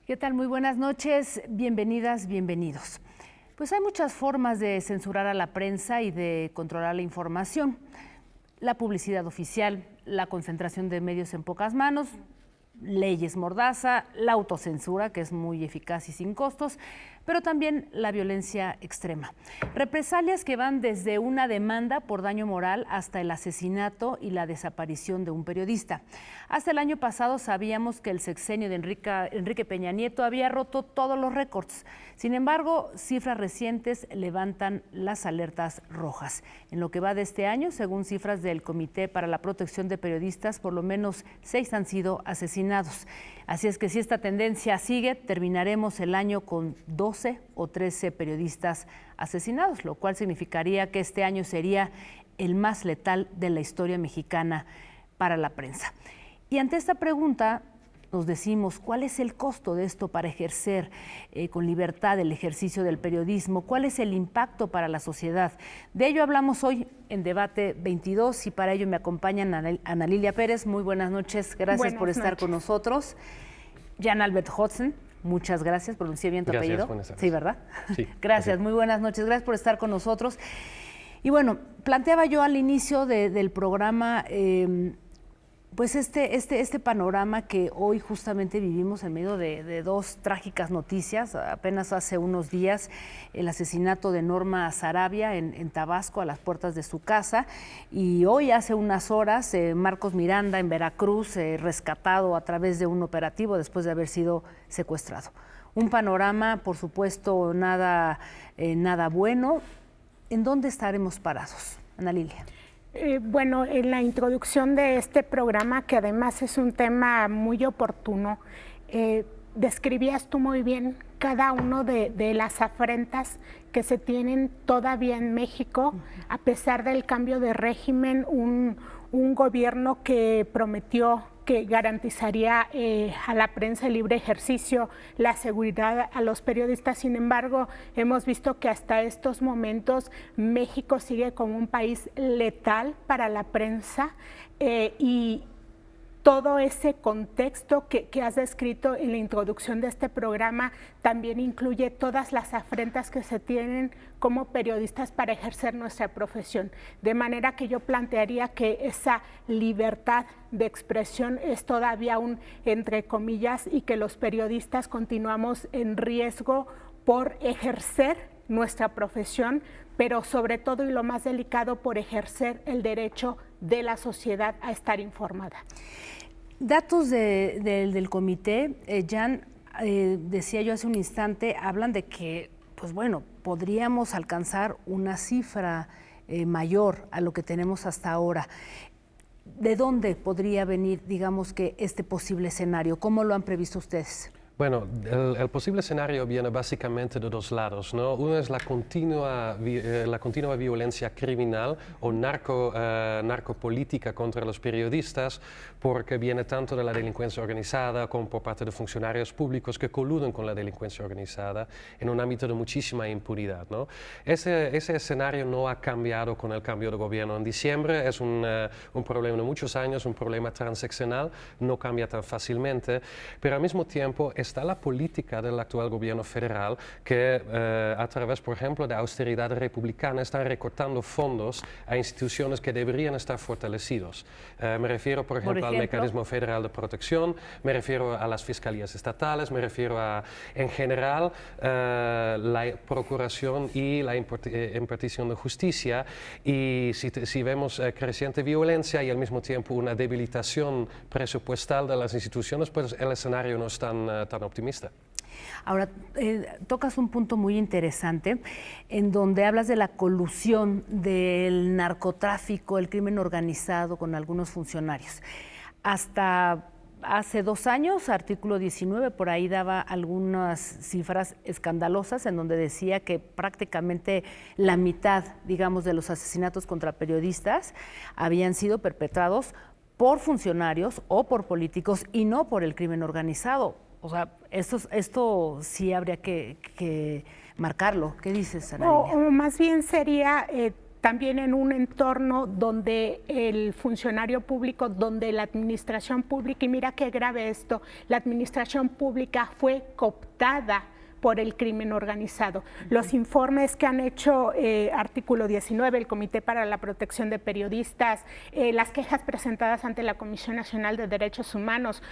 ¿Qué tal? Muy buenas noches, bienvenidas, bienvenidos. Pues hay muchas formas de censurar a la prensa y de controlar la información. La publicidad oficial, la concentración de medios en pocas manos, leyes mordaza, la autocensura, que es muy eficaz y sin costos, pero también la violencia extrema. Represalias que van desde una demanda por daño moral hasta el asesinato y la desaparición de un periodista. Hasta el año pasado sabíamos que el sexenio de Enrique Peña Nieto había roto todos los récords. Sin embargo, cifras recientes levantan las alertas rojas. En lo que va de este año, según cifras del Comité para la Protección de Periodistas, por lo menos 6 han sido asesinados. Así es que si esta tendencia sigue, terminaremos el año con 12 o 13 periodistas asesinados, lo cual significaría que este año sería el más letal de la historia mexicana para la prensa. Y ante esta pregunta nos decimos, ¿cuál es el costo de esto para ejercer con libertad el ejercicio del periodismo? ¿Cuál es el impacto para la sociedad? De ello hablamos hoy en Debate 22 y para ello me acompañan Ana Lilia Pérez. Muy buenas noches, gracias por estar con nosotros. Jan Albert Hodgson, muchas gracias, pronuncié bien tu apellido. Buenas tardes. Sí, ¿verdad? Sí. Gracias, muy buenas noches, gracias por estar con nosotros. Y bueno, planteaba yo al inicio del programa pues este panorama que hoy justamente vivimos en medio de dos trágicas noticias. Apenas hace unos días el asesinato de Norma Sarabia en Tabasco, a las puertas de su casa, y hoy hace unas horas Marcos Miranda en Veracruz, rescatado a través de un operativo después de haber sido secuestrado. Un panorama, por supuesto, nada bueno. ¿En dónde estaremos parados, Ana Lilia? Bueno, en la introducción de este programa, que además es un tema muy oportuno, describías tú muy bien cada uno de las afrentas que se tienen todavía en México, a pesar del cambio de régimen, un gobierno que prometió que garantizaría a la prensa el libre ejercicio, la seguridad a los periodistas. Sin embargo, hemos visto que hasta estos momentos México sigue como un país letal para la prensa y todo ese contexto que has descrito en la introducción de este programa también incluye todas las afrentas que se tienen como periodistas para ejercer nuestra profesión. De manera que yo plantearía que esa libertad de expresión es todavía un entre comillas y que los periodistas continuamos en riesgo por ejercer nuestra profesión, pero sobre todo y lo más delicado por ejercer el derecho de la sociedad a estar informada. Datos del comité, Jan, decía yo hace un instante, hablan de que, pues bueno, podríamos alcanzar una cifra mayor a lo que tenemos hasta ahora. ¿De dónde podría venir, digamos, que este posible escenario? ¿Cómo lo han previsto ustedes? Bueno, el posible escenario viene básicamente de dos lados, ¿no? Uno es la continua violencia criminal o narcopolítica contra los periodistas, porque viene tanto de la delincuencia organizada como por parte de funcionarios públicos que coluden con la delincuencia organizada en un ámbito de muchísima impunidad, ¿no? Ese escenario no ha cambiado con el cambio de gobierno en diciembre, es un problema de muchos años, un problema transeccional, no cambia tan fácilmente, pero al mismo tiempo está la política del actual gobierno federal que a través, por ejemplo, de austeridad republicana están recortando fondos a instituciones que deberían estar fortalecidos. Me refiero, por ejemplo, al Mecanismo Federal de Protección, me refiero a las fiscalías estatales, me refiero a, en general, la procuración y la impartición de justicia. Y si vemos creciente violencia y al mismo tiempo una debilitación presupuestal de las instituciones, pues el escenario no es tan optimista. Ahora, tocas un punto muy interesante en donde hablas de la colusión del narcotráfico, el crimen organizado con algunos funcionarios. Hasta hace 2 años, artículo 19, por ahí daba algunas cifras escandalosas en donde decía que prácticamente la mitad, digamos, de los asesinatos contra periodistas habían sido perpetrados por funcionarios o por políticos y no por el crimen organizado. O sea, esto sí habría que marcarlo. ¿Qué dices, Ana Lilia? O más bien sería también en un entorno donde el funcionario público, donde la administración pública, y mira qué grave esto, la administración pública fue cooptada por el crimen organizado. Los informes que han hecho Artículo 19, el Comité para la Protección de Periodistas, las quejas presentadas ante la Comisión Nacional de Derechos Humanos,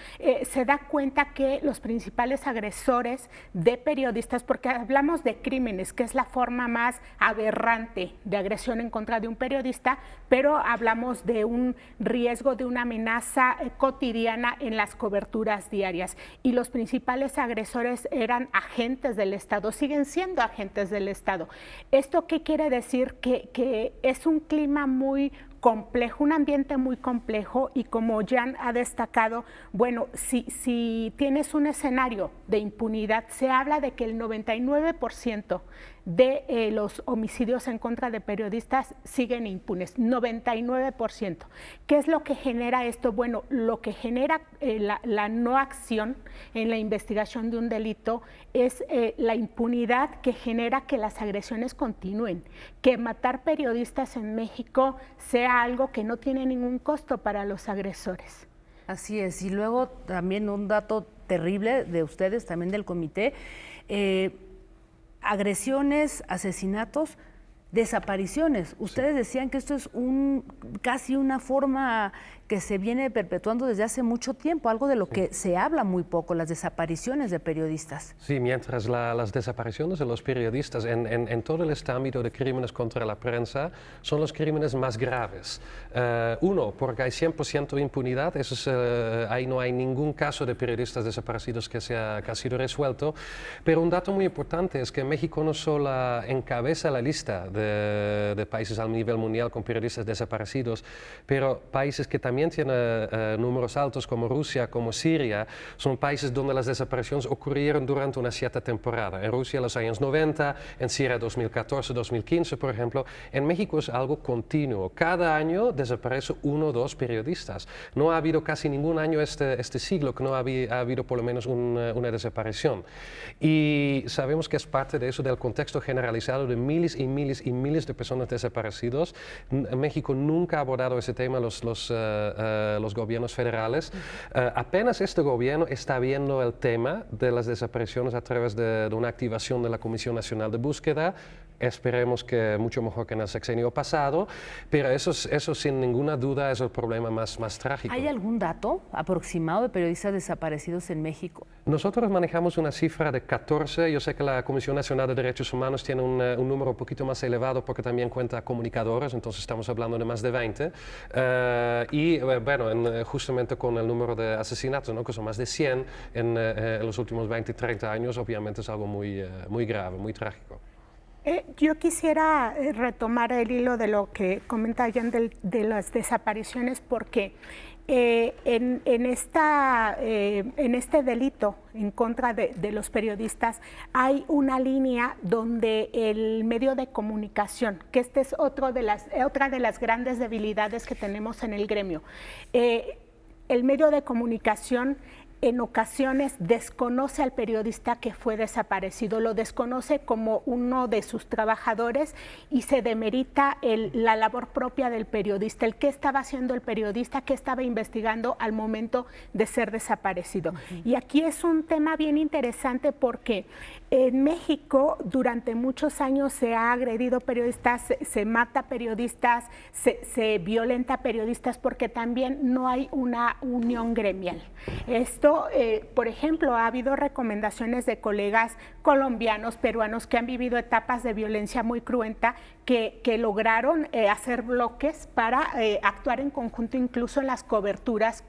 se da cuenta que los principales agresores de periodistas, porque hablamos de crímenes, que es la forma más aberrante de agresión en contra de un periodista, pero hablamos de un riesgo, de una amenaza cotidiana en las coberturas diarias. Y los principales agresores eran agentes del Estado, siguen siendo agentes del Estado. ¿Esto qué quiere decir? Que es un clima muy complejo, un ambiente muy complejo, y como Jan ha destacado, bueno, si tienes un escenario de impunidad, se habla de que el 99% de los homicidios en contra de periodistas siguen impunes, 99%. ¿Qué es lo que genera esto? Bueno, lo que genera la no acción en la investigación de un delito es la impunidad que genera que las agresiones continúen, que matar periodistas en México sea algo que no tiene ningún costo para los agresores. Así es, y luego también un dato terrible de ustedes, también del comité, agresiones, asesinatos, desapariciones. Ustedes decían que esto es casi una forma que se viene perpetuando desde hace mucho tiempo, algo de lo que se habla muy poco, las desapariciones de periodistas. Sí, mientras las desapariciones de los periodistas en todo este ámbito de crímenes contra la prensa son los crímenes más graves. Uno, porque hay 100% impunidad, ahí no hay ningún caso de periodistas desaparecidos que ha sido resuelto, pero un dato muy importante es que México no solo encabeza la lista de países a nivel mundial con periodistas desaparecidos, pero países que también tienen números altos como Rusia, como Siria, son países donde las desapariciones ocurrieron durante una cierta temporada. En Rusia en los años 90, en Siria 2014, 2015, por ejemplo. En México es algo continuo. Cada año desaparece 1 o 2 periodistas. No ha habido casi ningún año este siglo que no ha habido por lo menos una desaparición. Y sabemos que es parte de eso, del contexto generalizado de miles y miles y miles de personas desaparecidas. México nunca ha abordado ese tema, los gobiernos federales. Apenas este gobierno está viendo el tema de las desapariciones a través de una activación de la Comisión Nacional de Búsqueda. Esperemos que mucho mejor que en el sexenio pasado, pero eso sin ninguna duda es el problema más trágico. ¿Hay algún dato aproximado de periodistas desaparecidos en México? Nosotros manejamos una cifra de 14. Yo sé que la Comisión Nacional de Derechos Humanos tiene un número un poquito más elevado porque también cuenta comunicadores, entonces estamos hablando de más de 20. Bueno, justamente con el número de asesinatos, ¿no?, que son más de 100 en los últimos 20, 30 años, obviamente es algo muy grave, muy trágico. Yo quisiera retomar el hilo de lo que comenta Jan de las desapariciones, porque en este delito en contra de los periodistas hay una línea donde el medio de comunicación, que este es otra de las grandes debilidades que tenemos en el gremio, el medio de comunicación en ocasiones desconoce al periodista que fue desaparecido, lo desconoce como uno de sus trabajadores y se demerita la labor propia del periodista, el qué estaba haciendo el periodista, qué estaba investigando al momento de ser desaparecido. Y aquí es un tema bien interesante porque en México durante muchos años se ha agredido periodistas, se mata periodistas, se violenta periodistas porque también no hay una unión gremial. Esto, por ejemplo, ha habido recomendaciones de colegas colombianos, peruanos que han vivido etapas de violencia muy cruenta que lograron hacer bloques para actuar en conjunto incluso en las coberturas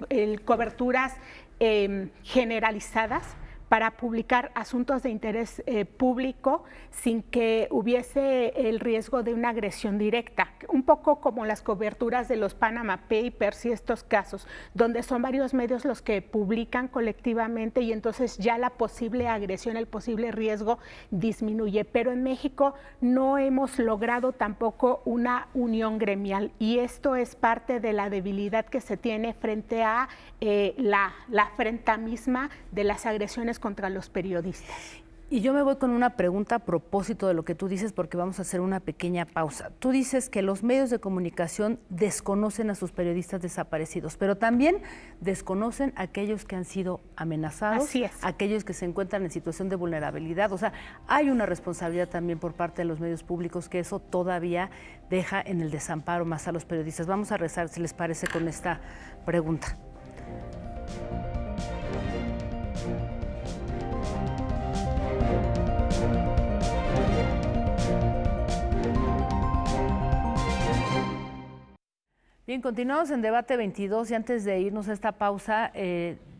generalizadas para publicar asuntos de interés público sin que hubiese el riesgo de una agresión directa, un poco como las coberturas de los Panama Papers y estos casos, donde son varios medios los que publican colectivamente y entonces ya la posible agresión, el posible riesgo disminuye. Pero en México no hemos logrado tampoco una unión gremial y esto es parte de la debilidad que se tiene frente a la afrenta misma de las agresiones contra los periodistas. Y yo me voy con una pregunta a propósito de lo que tú dices, porque vamos a hacer una pequeña pausa. Tú dices que los medios de comunicación desconocen a sus periodistas desaparecidos, pero también desconocen a aquellos que han sido amenazados, Así es. aquellos que se encuentran en situación de vulnerabilidad. O sea, hay una responsabilidad también por parte de los medios públicos que eso todavía deja en el desamparo más a los periodistas. Vamos a rezar, si les parece, con esta pregunta. Bien, continuamos en Debate 22 y antes de irnos a esta pausa,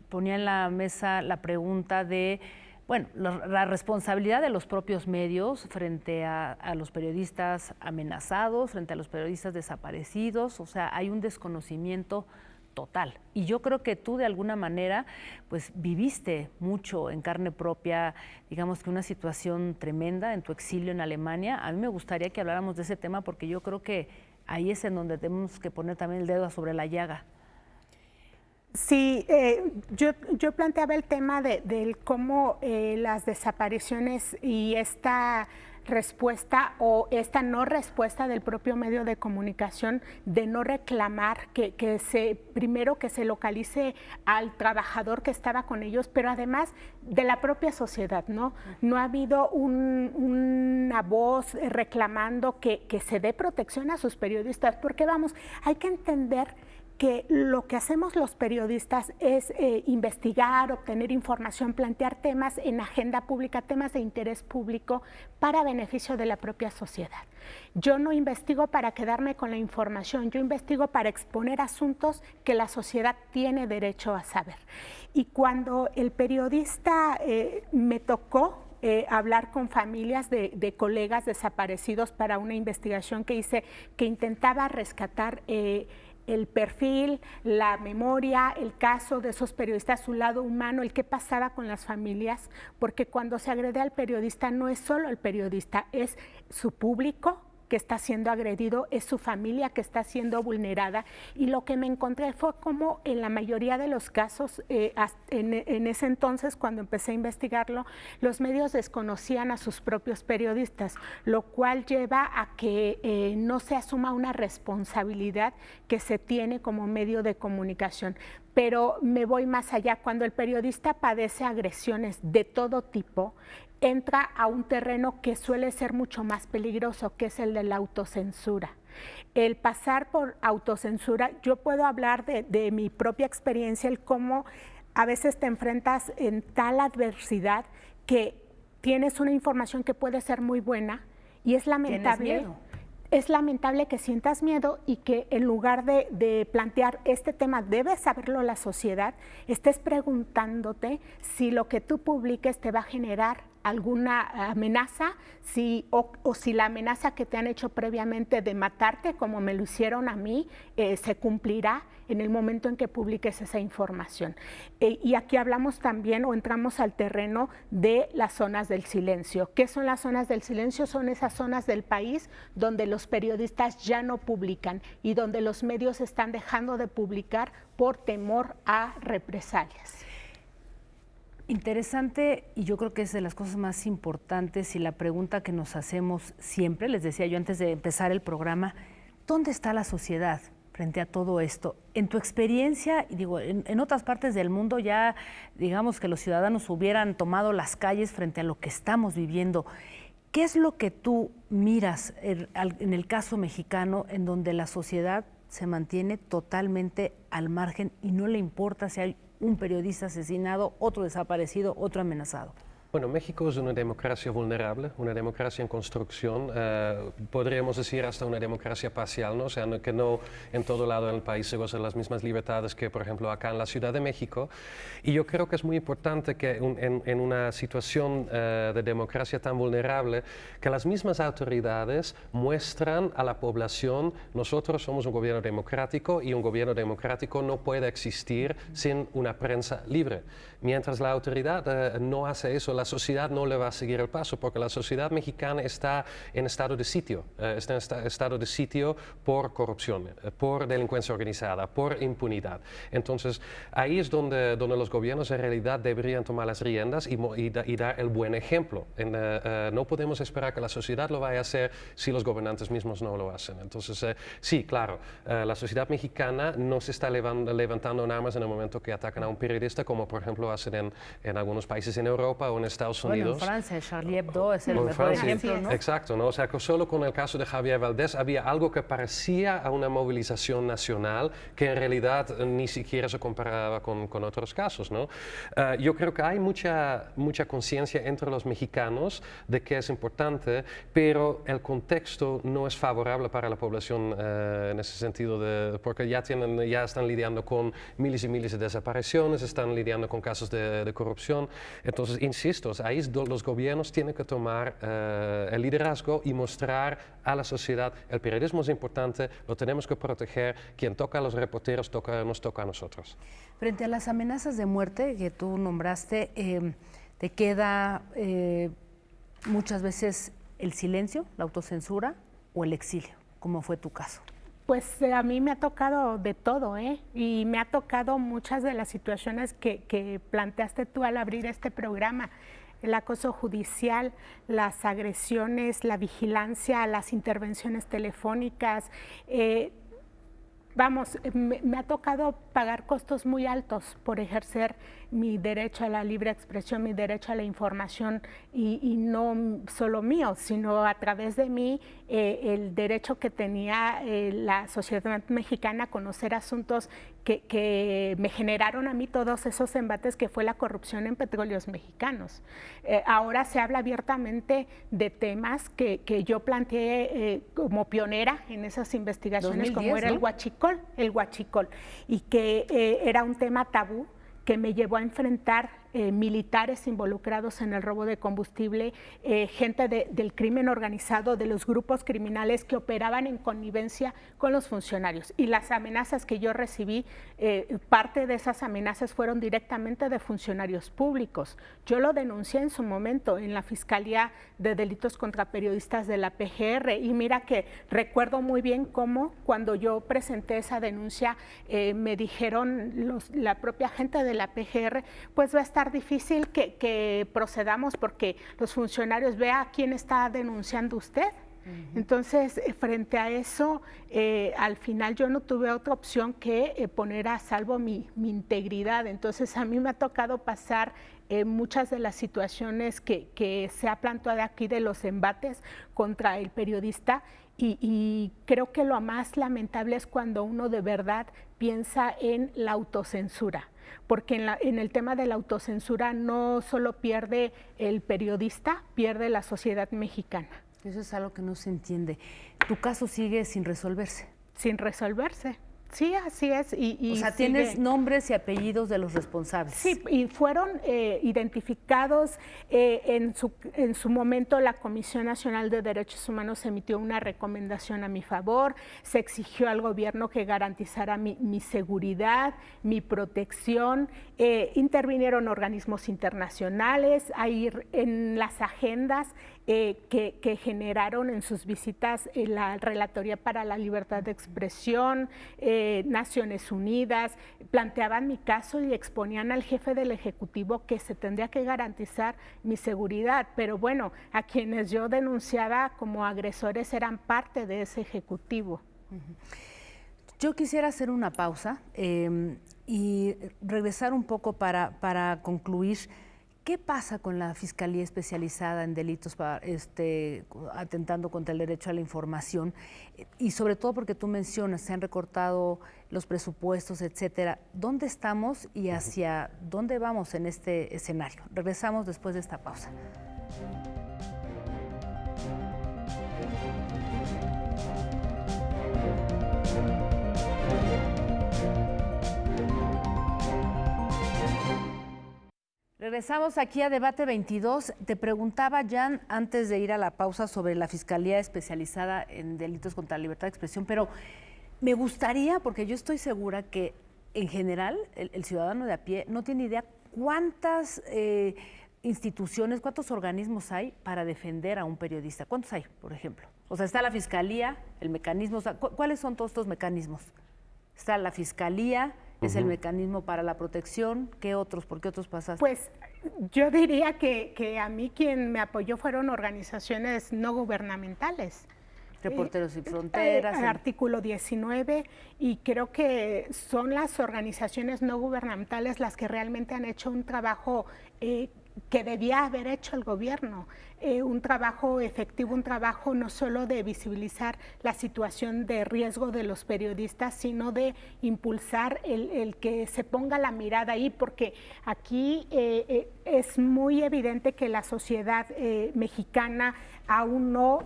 ponía en la mesa la pregunta de, bueno, la responsabilidad de los propios medios frente a los periodistas amenazados, frente a los periodistas desaparecidos. O sea, hay un desconocimiento total. Y yo creo que tú de alguna manera pues viviste mucho en carne propia, digamos que una situación tremenda en tu exilio en Alemania. A mí me gustaría que habláramos de ese tema porque yo creo que ahí es en donde tenemos que poner también el dedo sobre la llaga. Sí, yo planteaba el tema del cómo las desapariciones y esta respuesta o esta no respuesta del propio medio de comunicación de no reclamar primero que se localice al trabajador que estaba con ellos, pero además de la propia sociedad, ¿no? No ha habido una voz reclamando que se dé protección a sus periodistas, porque vamos, hay que entender que lo que hacemos los periodistas es investigar, obtener información, plantear temas en agenda pública, temas de interés público para beneficio de la propia sociedad. Yo no investigo para quedarme con la información, yo investigo para exponer asuntos que la sociedad tiene derecho a saber. Y cuando el periodista me tocó hablar con familias de colegas desaparecidos para una investigación que hice, que intentaba rescatar el perfil, la memoria, el caso de esos periodistas, su lado humano, el qué pasaba con las familias, porque cuando se agrede al periodista no es solo el periodista, es su público que está siendo agredido, es su familia que está siendo vulnerada, y lo que me encontré fue como en la mayoría de los casos, en ese entonces cuando empecé a investigarlo, los medios desconocían a sus propios periodistas, lo cual lleva a que no se asuma una responsabilidad que se tiene como medio de comunicación. Pero me voy más allá, cuando el periodista padece agresiones de todo tipo, entra a un terreno que suele ser mucho más peligroso, que es el de la autocensura. El pasar por autocensura, yo puedo hablar de mi propia experiencia, el cómo a veces te enfrentas en tal adversidad que tienes una información que puede ser muy buena y es lamentable. ¿Tienes miedo? Es lamentable que sientas miedo y que en lugar de plantear este tema, debe saberlo la sociedad, estés preguntándote si lo que tú publiques te va a generar alguna amenaza, o si la amenaza que te han hecho previamente de matarte, como me lo hicieron a mí, se cumplirá en el momento en que publiques esa información. Y aquí hablamos también, o entramos al terreno de las zonas del silencio. ¿Qué son las zonas del silencio? Son esas zonas del país donde los periodistas ya no publican y donde los medios están dejando de publicar por temor a represalias. Interesante, y yo creo que es de las cosas más importantes y la pregunta que nos hacemos siempre, les decía yo antes de empezar el programa, ¿dónde está la sociedad frente a todo esto? En tu experiencia, y digo, en otras partes del mundo ya, digamos que los ciudadanos hubieran tomado las calles frente a lo que estamos viviendo. ¿Qué es lo que tú miras en el caso mexicano en donde la sociedad se mantiene totalmente al margen y no le importa si hay un periodista asesinado, otro desaparecido, otro amenazado? Bueno, México es una democracia vulnerable, una democracia en construcción, podríamos decir hasta una democracia parcial, ¿no? O sea, que no en todo lado en el país se gozan las mismas libertades que, por ejemplo, acá en la Ciudad de México. Y yo creo que es muy importante que en una situación de democracia tan vulnerable, que las mismas autoridades muestran a la población, nosotros somos un gobierno democrático y un gobierno democrático no puede existir sin una prensa libre. Mientras la autoridad no hace eso, la sociedad no le va a seguir el paso, porque la sociedad mexicana está en estado de sitio, estado de sitio por corrupción, por delincuencia organizada, por impunidad. Entonces, ahí es donde los gobiernos en realidad deberían tomar las riendas y dar el buen ejemplo. No podemos esperar que la sociedad lo vaya a hacer si los gobernantes mismos no lo hacen. Entonces, sí, claro, la sociedad mexicana no se está levantando en armas en el momento que atacan a un periodista, como por ejemplo hacen en algunos países en Europa o en Estados Unidos. Bueno, en Francia, Charlie Hebdo es el mejor ejemplo, ¿no? Exacto, ¿no? O sea, que solo con el caso de Javier Valdés había algo que parecía a una movilización nacional que en realidad ni siquiera se comparaba con otros casos, ¿no? Yo creo que hay mucha conciencia entre los mexicanos de que es importante, pero el contexto no es favorable para la población en ese sentido, porque ya están lidiando con miles y miles de desapariciones, están lidiando con casos de corrupción. Entonces, insisto, ahí los gobiernos tienen que tomar el liderazgo y mostrar a la sociedad, el periodismo es importante, lo tenemos que proteger, quien toca a los reporteros nos toca a nosotros. Frente a las amenazas de muerte que tú nombraste, te queda muchas veces el silencio, la autocensura o el exilio, como fue tu caso. Pues a mí me ha tocado de todo, y me ha tocado muchas de las situaciones que planteaste tú al abrir este programa. El acoso judicial, las agresiones, la vigilancia, las intervenciones telefónicas. Me ha tocado pagar costos muy altos por ejercer mi derecho a la libre expresión, mi derecho a la información y no solo mío, sino a través de mí el derecho que tenía la sociedad mexicana a conocer asuntos que me generaron a mí todos esos embates que fue la corrupción en Petróleos Mexicanos. Ahora se habla abiertamente de temas que yo planteé como pionera en esas investigaciones, 2010, como era ¿no? el huachicol, y que era un tema tabú que me llevó a enfrentar militares involucrados en el robo de combustible, gente del crimen organizado, de los grupos criminales que operaban en connivencia con los funcionarios. Y las amenazas que yo recibí, parte de esas amenazas fueron directamente de funcionarios públicos. Yo lo denuncié en su momento en la Fiscalía de Delitos contra Periodistas de la PGR, y mira que recuerdo muy bien cómo cuando yo presenté esa denuncia me dijeron la propia gente de la PGR, pues va a estar difícil que procedamos porque los funcionarios vean quién está denunciando usted. Entonces, frente a eso, al final yo no tuve otra opción que poner a salvo mi integridad. Entonces, a mí me ha tocado pasar muchas de las situaciones que se ha planteado aquí de los embates contra el periodista, y creo que lo más lamentable es cuando uno de verdad piensa en la autocensura, porque en el tema de la autocensura no solo pierde el periodista, pierde la sociedad mexicana. Eso es algo que no se entiende. ¿Tu caso sigue sin resolverse? Sin resolverse. Sí, así es. O sea, ¿tienes nombres y apellidos de los responsables? Sí, y fueron identificados. En su momento la Comisión Nacional de Derechos Humanos emitió una recomendación a mi favor, se exigió al gobierno que garantizara mi seguridad, mi protección, intervinieron organismos internacionales, ahí en las agendas que generaron en sus visitas la Relatoría para la Libertad de Expresión, Naciones Unidas, planteaban mi caso y exponían al jefe del Ejecutivo que se tendría que garantizar mi seguridad, pero bueno, a quienes yo denunciaba como agresores eran parte de ese Ejecutivo. Yo quisiera hacer una pausa y regresar un poco para concluir. ¿Qué pasa con la Fiscalía Especializada en Delitos atentando contra el derecho a la información? Y sobre todo porque tú mencionas, se han recortado los presupuestos, etcétera. ¿Dónde estamos y hacia dónde vamos en este escenario? Regresamos después de esta pausa. Regresamos aquí a Debate 22. Te preguntaba, Jan, antes de ir a la pausa, sobre la Fiscalía Especializada en Delitos contra la Libertad de Expresión, pero me gustaría, porque yo estoy segura que en general el ciudadano de a pie no tiene idea cuántas instituciones, cuántos organismos hay para defender a un periodista? ¿Cuántos hay, por ejemplo? O sea, está la Fiscalía, el mecanismo, o sea, ¿cuáles son todos estos mecanismos? Está la Fiscalía, es el mecanismo para la protección. ¿Qué otros? ¿Por qué otros pasaste? Pues yo diría que a mí quien me apoyó fueron organizaciones no gubernamentales. Reporteros Sin Fronteras. Artículo 19, y creo que son las organizaciones no gubernamentales las que realmente han hecho un trabajo que debía haber hecho el gobierno, un trabajo efectivo, un trabajo no solo de visibilizar la situación de riesgo de los periodistas, sino de impulsar el que se ponga la mirada ahí, porque aquí es muy evidente que la sociedad mexicana aún no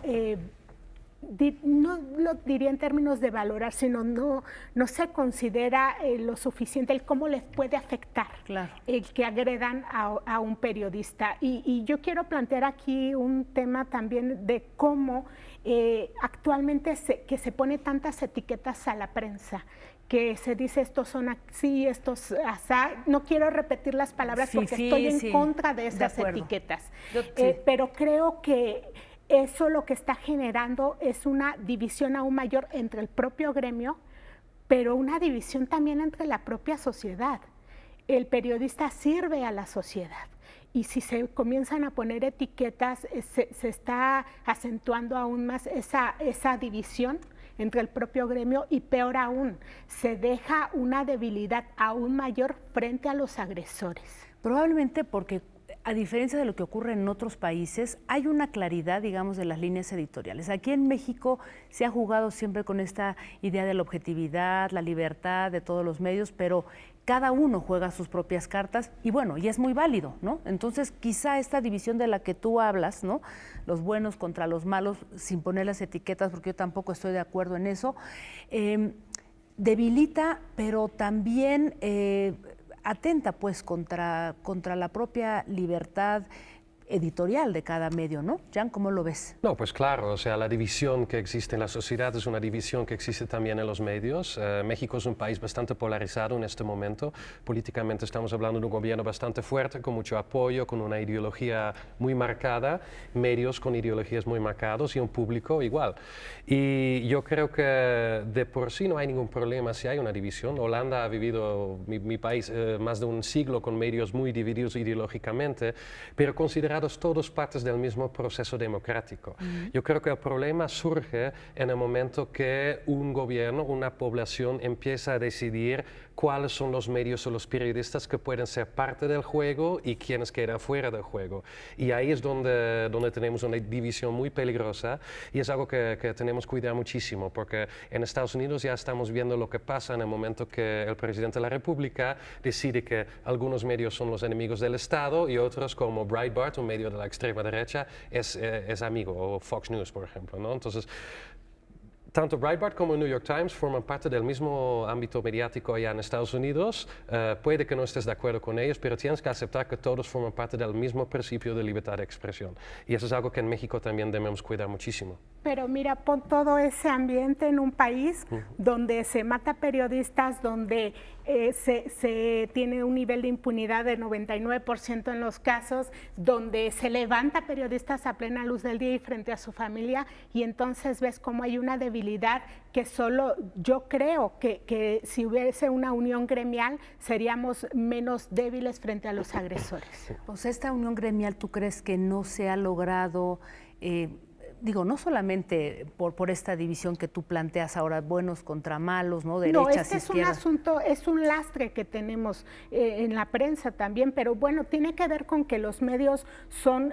lo diría en términos de valorar, sino no se considera lo suficiente el cómo les puede afectar el que agredan a un periodista. Y yo quiero plantear aquí un tema también de cómo actualmente que se pone tantas etiquetas a la prensa, que se dice estos son así, estos asá. No quiero repetir las palabras porque estoy en contra de esas etiquetas, pero creo que eso lo que está generando es una división aún mayor entre el propio gremio, pero una división también entre la propia sociedad. El periodista sirve a la sociedad, y si se comienzan a poner etiquetas, se está acentuando aún más esa división entre el propio gremio, y peor aún, se deja una debilidad aún mayor frente a los agresores. Probablemente porque, a diferencia de lo que ocurre en otros países, hay una claridad, digamos, de las líneas editoriales. Aquí en México se ha jugado siempre con esta idea de la objetividad, la libertad de todos los medios, pero cada uno juega sus propias cartas y bueno, y es muy válido, ¿no? Entonces, quizá esta división de la que tú hablas, ¿no? Los buenos contra los malos, sin poner las etiquetas, porque yo tampoco estoy de acuerdo en eso, debilita, pero también atenta pues contra la propia libertad editorial de cada medio, ¿no? Jan, ¿cómo lo ves? No, pues claro, o sea, la división que existe en la sociedad es una división que existe también en los medios. México es un país bastante polarizado en este momento. Políticamente estamos hablando de un gobierno bastante fuerte, con mucho apoyo, con una ideología muy marcada, medios con ideologías muy marcadas y un público igual. Y yo creo que de por sí no hay ningún problema si hay una división. Holanda ha vivido, mi país, más de un siglo con medios muy divididos ideológicamente, pero considerados todos partes del mismo proceso democrático. Yo creo que el problema surge en el momento que un gobierno, una población empieza a decidir cuáles son los medios o los periodistas que pueden ser parte del juego y quienes quedan fuera del juego. Y ahí es donde tenemos una división muy peligrosa, y es algo que tenemos que cuidar muchísimo, porque en Estados Unidos ya estamos viendo lo que pasa en el momento que el presidente de la República decide que algunos medios son los enemigos del Estado y otros, como Breitbart, un medio de la extrema derecha, es amigo, o Fox News, por ejemplo, ¿no? Entonces, tanto Breitbart como el New York Times forman parte del mismo ámbito mediático allá en Estados Unidos. Puede que no estés de acuerdo con ellos, pero tienes que aceptar que todos forman parte del mismo principio de libertad de expresión. Y eso es algo que en México también debemos cuidar muchísimo. Pero mira, pon todo ese ambiente en un país donde se mata periodistas, donde se tiene un nivel de impunidad del 99% en los casos, donde se levanta periodistas a plena luz del día y frente a su familia, y entonces ves cómo hay una debilidad que solo yo creo que si hubiese una unión gremial seríamos menos débiles frente a los agresores. O sea, esta unión gremial, ¿tú crees que no se ha logrado? Digo, no solamente por esta división que tú planteas ahora, buenos contra malos, ¿no? Derechas, es un asunto, es un lastre que tenemos en la prensa también, pero bueno, tiene que ver con que los medios son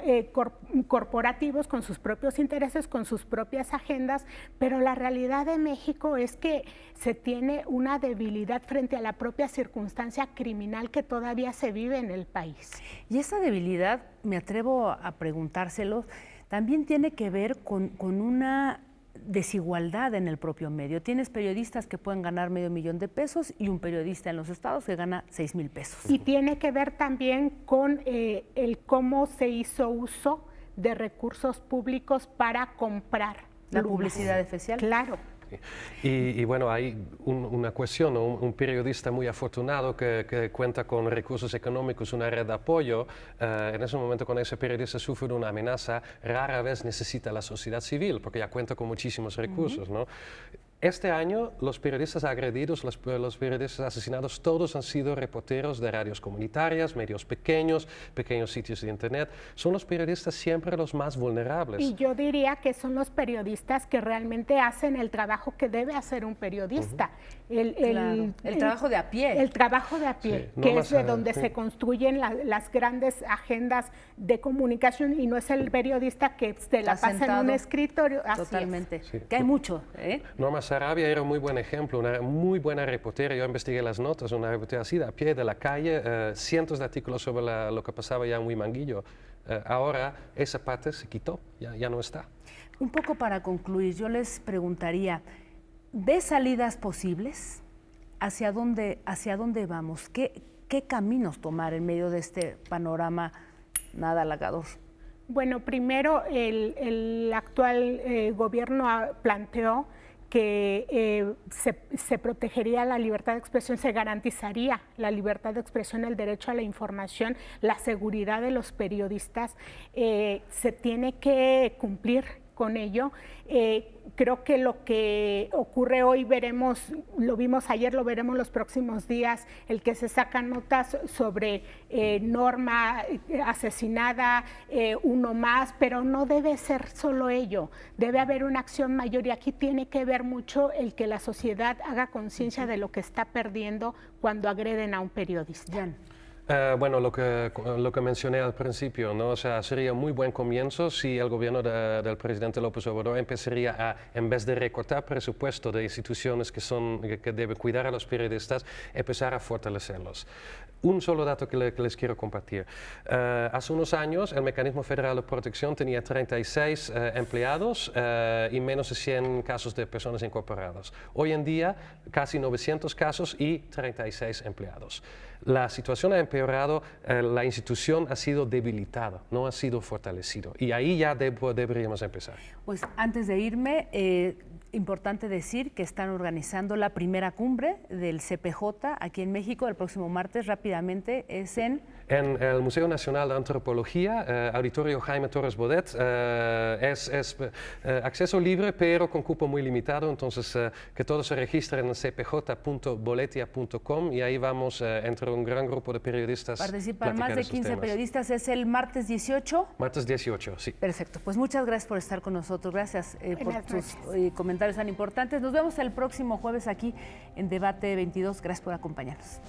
corporativos, con sus propios intereses, con sus propias agendas, pero la realidad de México es que se tiene una debilidad frente a la propia circunstancia criminal que todavía se vive en el país. Y esa debilidad, me atrevo a preguntárselo, también tiene que ver con una desigualdad en el propio medio. Tienes periodistas que pueden ganar $500,000 y un periodista en los estados que gana $6,000. Y tiene que ver también con el cómo se hizo uso de recursos públicos para comprar la publicidad oficial. Claro. Y bueno, hay una cuestión, ¿no? Un periodista muy afortunado que cuenta con recursos económicos, una red de apoyo, en ese momento cuando ese periodista sufre una amenaza, rara vez necesita la sociedad civil, porque ya cuenta con muchísimos recursos, ¿no? Este año, los periodistas agredidos, los periodistas asesinados, todos han sido reporteros de radios comunitarias, medios pequeños, pequeños sitios de internet. Son los periodistas siempre los más vulnerables. Y yo diría que son los periodistas que realmente hacen el trabajo que debe hacer un periodista. El trabajo de a pie. El trabajo de a pie, sí, que es de donde se construyen las grandes agendas de comunicación, y no es el periodista que se la pasa en un escritorio. Totalmente. Sí. Que hay mucho, ¿eh? Norma Sarabia era un muy buen ejemplo, una muy buena reportera. Yo investigué las notas, una reportera así de a pie, de la calle, cientos de artículos sobre lo que pasaba ya en Huimanguillo. Ahora esa parte se quitó, ya no está. Un poco para concluir, yo les preguntaría, ¿ves salidas posibles? ¿Hacia dónde vamos? ¿Qué caminos tomar en medio de este panorama nada halagador? Bueno, primero el actual gobierno planteó que se protegería la libertad de expresión, se garantizaría la libertad de expresión, el derecho a la información, la seguridad de los periodistas, se tiene que cumplir con ello. Creo que lo que ocurre hoy lo vimos ayer, lo veremos los próximos días, el que se sacan notas sobre Norma asesinada, uno más, pero no debe ser solo ello, debe haber una acción mayor, y aquí tiene que ver mucho el que la sociedad haga conciencia de lo que está perdiendo cuando agreden a un periodista. Jan. Bueno, lo que mencioné al principio, ¿no? O sea, sería un muy buen comienzo si el gobierno del presidente López Obrador empezaría a, en vez de recortar presupuesto de instituciones que deben cuidar a los periodistas, empezar a fortalecerlos. Un solo dato que les quiero compartir. Hace unos años el Mecanismo Federal de Protección tenía 36 empleados y menos de 100 casos de personas incorporadas. Hoy en día, casi 900 casos y 36 empleados. La situación ha empeorado, la institución ha sido debilitada, no ha sido fortalecida. Y ahí ya deberíamos empezar. Pues antes de irme, importante decir que están organizando la primera cumbre del CPJ aquí en México el próximo martes. Rápidamente, es en el Museo Nacional de Antropología, Auditorio Jaime Torres Bodet. Es acceso libre, pero con cupo muy limitado, entonces que todos se registren en cpj.boletia.com y ahí vamos entre un gran grupo de periodistas. Participan más de 15 periodistas. ¿Es el martes 18? Martes 18, sí. Perfecto, pues muchas gracias por estar con nosotros. Gracias por sus comentarios tan importantes. Nos vemos el próximo jueves aquí en Debate 22. Gracias por acompañarnos.